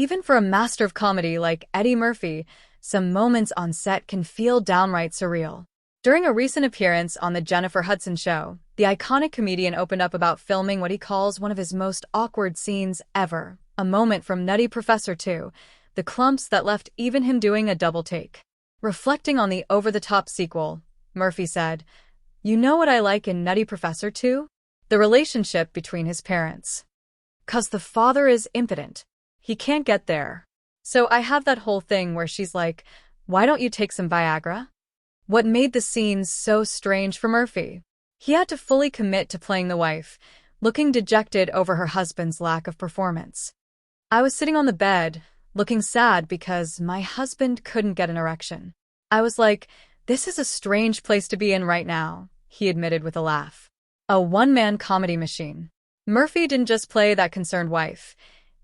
Even for a master of comedy like Eddie Murphy, some moments on set can feel downright surreal. During a recent appearance on The Jennifer Hudson Show, the iconic comedian opened up about filming what he calls one of his most awkward scenes ever, a moment from Nutty Professor 2, the clumps that left even him doing a double take. Reflecting on the over-the-top sequel, Murphy said, "You know what I like in Nutty Professor 2? The relationship between his parents. 'Cause the father is impotent. He can't get there. So I have that whole thing where she's like, 'Why don't you take some Viagra?'" What made the scenes so strange for Murphy? He had to fully commit to playing the wife, looking dejected over her husband's lack of performance. "I was sitting on the bed, looking sad because my husband couldn't get an erection. I was like, this is a strange place to be in right now," he admitted with a laugh. A one-man comedy machine. Murphy didn't just play that concerned wife.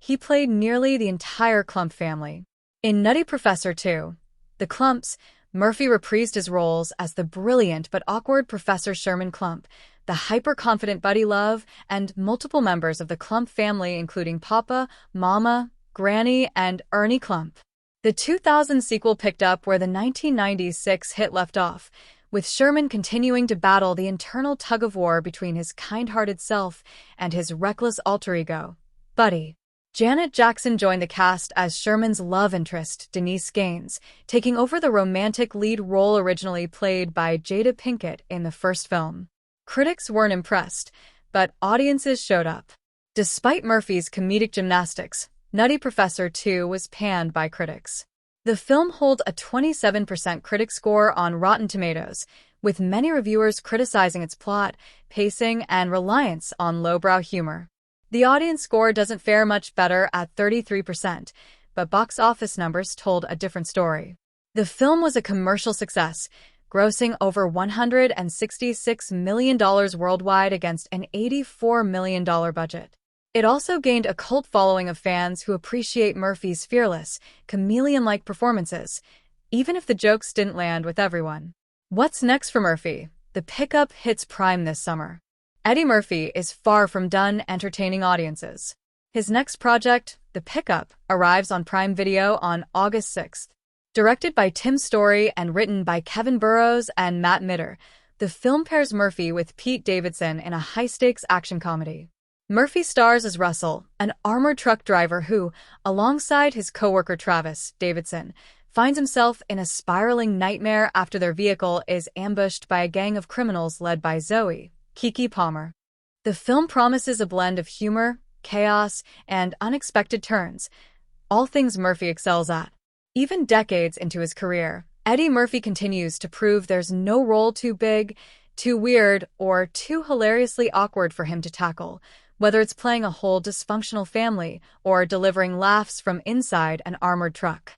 He played nearly the entire Klump family. In Nutty Professor 2, The Klumps, Murphy reprised his roles as the brilliant but awkward Professor Sherman Klump, the hyper-confident buddy love, and multiple members of the Klump family including Papa, Mama, Granny, and Ernie Klump. The 2000 sequel picked up where the 1996 hit left off, with Sherman continuing to battle the internal tug-of-war between his kind-hearted self and his reckless alter ego, Buddy. Janet Jackson joined the cast as Sherman's love interest, Denise Gaines, taking over the romantic lead role originally played by Jada Pinkett in the first film. Critics weren't impressed, but audiences showed up. Despite Murphy's comedic gymnastics, Nutty Professor 2 was panned by critics. The film holds a 27% critic score on Rotten Tomatoes, with many reviewers criticizing its plot, pacing, and reliance on lowbrow humor. The audience score doesn't fare much better at 33%, but box office numbers told a different story. The film was a commercial success, grossing over $166 million worldwide against an $84 million budget. It also gained a cult following of fans who appreciate Murphy's fearless, chameleon-like performances, even if the jokes didn't land with everyone. What's next for Murphy? The pickup hits Prime this summer. Eddie Murphy is far from done entertaining audiences. His next project, The Pickup, arrives on Prime Video on August 6th. Directed by Tim Story and written by Kevin Burrows and Matt Mitter, the film pairs Murphy with Pete Davidson in a high-stakes action comedy. Murphy stars as Russell, an armored truck driver who, alongside his coworker Travis Davidson, finds himself in a spiraling nightmare after their vehicle is ambushed by a gang of criminals led by Zoe, Kiki Palmer. The film promises a blend of humor, chaos, and unexpected turns, all things Murphy excels at. Even decades into his career, Eddie Murphy continues to prove there's no role too big, too weird, or too hilariously awkward for him to tackle, whether it's playing a whole dysfunctional family or delivering laughs from inside an armored truck.